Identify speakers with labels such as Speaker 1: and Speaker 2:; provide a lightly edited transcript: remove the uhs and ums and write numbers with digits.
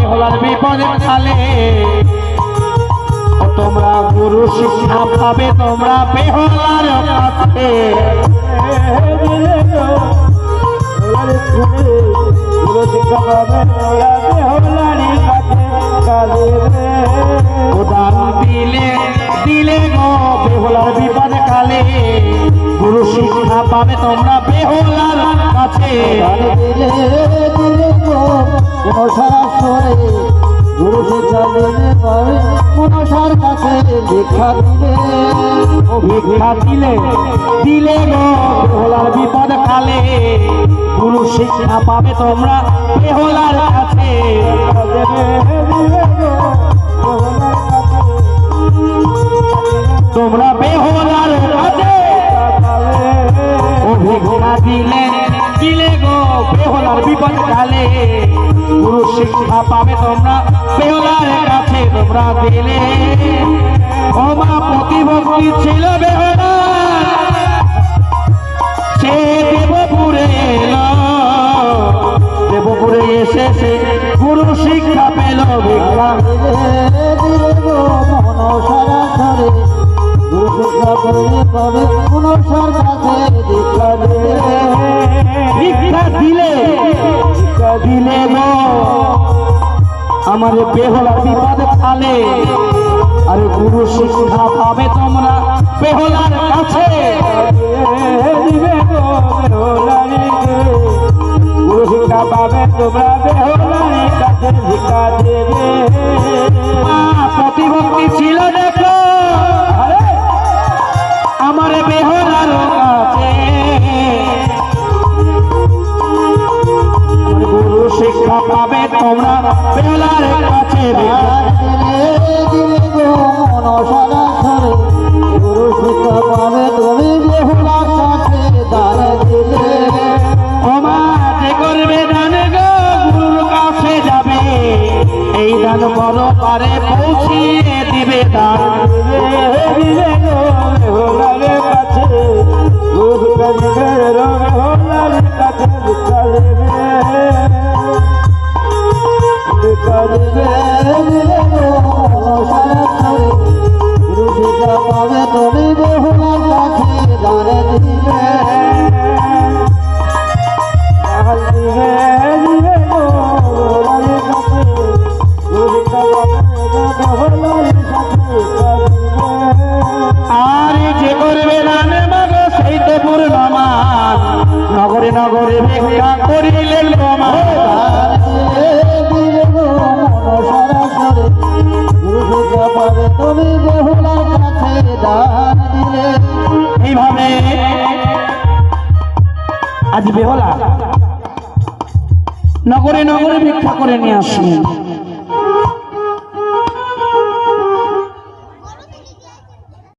Speaker 1: বেহুলার বিপদে কালে তোমরা গুরু শিক্ষা পাবে তোমরা বেহুলার কাছে উদান দিলে দিলে গো বেহুলার বিপদ কালে গুরু শিক্ষা পাবে তোমরা বেহুলার কাছে
Speaker 2: গুরু শিক্ষা দিলে পাবে মনসার কাছে ভিক্ষা দিলে
Speaker 1: ভিক্ষা দিলে দিলে গো বেহুলার বিপদ কালে গুরু শিক্ষা পাবে তোমরা বেহুলার কাছে তোমরা বেহুলার কাছে ভিক্ষা দিলে দিলে গো বেহুলার বিপদ কালে গুরু শিক্ষা পাবে তোমরা বেহুলার কাছে তোমরা দিলে ওমা প্রতিভক্তি ছিল বেহুলা সে দেবপুরে এলো দেবপুরে এসে সে গুরু শিক্ষা পেল ভিক্ষা
Speaker 2: গুরু শিক্ষা পেলে পাবে মনসার কাছে ভিক্ষা দিলে
Speaker 1: দিলে গো আমার বেহুলার বিপদ কালে আরে গুরু শিক্ষা পাবে তোমরা বেহুলার কাছে
Speaker 2: গুরু শিক্ষা পাবে তোমরা বেহুলার কাছে ভিক্ষা দেবে
Speaker 1: প্রতিভক্তি ছিল দেখো আমার বেহুলার কাছে গুরু শিক্ষা পাবে তোমরা বেহুলার কাছে
Speaker 2: গুরু শিক্ষা পাবে তুমি বেহুলার কাছে দান দিলে
Speaker 1: ওমা যে করবে দান গো গুরুর কাছে যাবে এই দান বড় পারে পৌঁছিয়ে দিবে দান
Speaker 2: দিলে গো বেহুলার কাছে গুরু বেহুলার কাছে ভিক্ষা দেবে ভিক্ষা দেবে দিলে গো গুরু শিক্ষা পাবে তুমি বেহুলার কাছে দান দিবে
Speaker 1: আর যে করবে দান মাগো সেই তো পূর্ণমান নগরে নগরে ভিক্ষা করিলেন
Speaker 2: তুমি বেহুলার কাছে দান দিলে
Speaker 1: এইভাবে আজ বেহুলা নগরে নগরে ভিক্ষা করে নিয়ে আসলেন।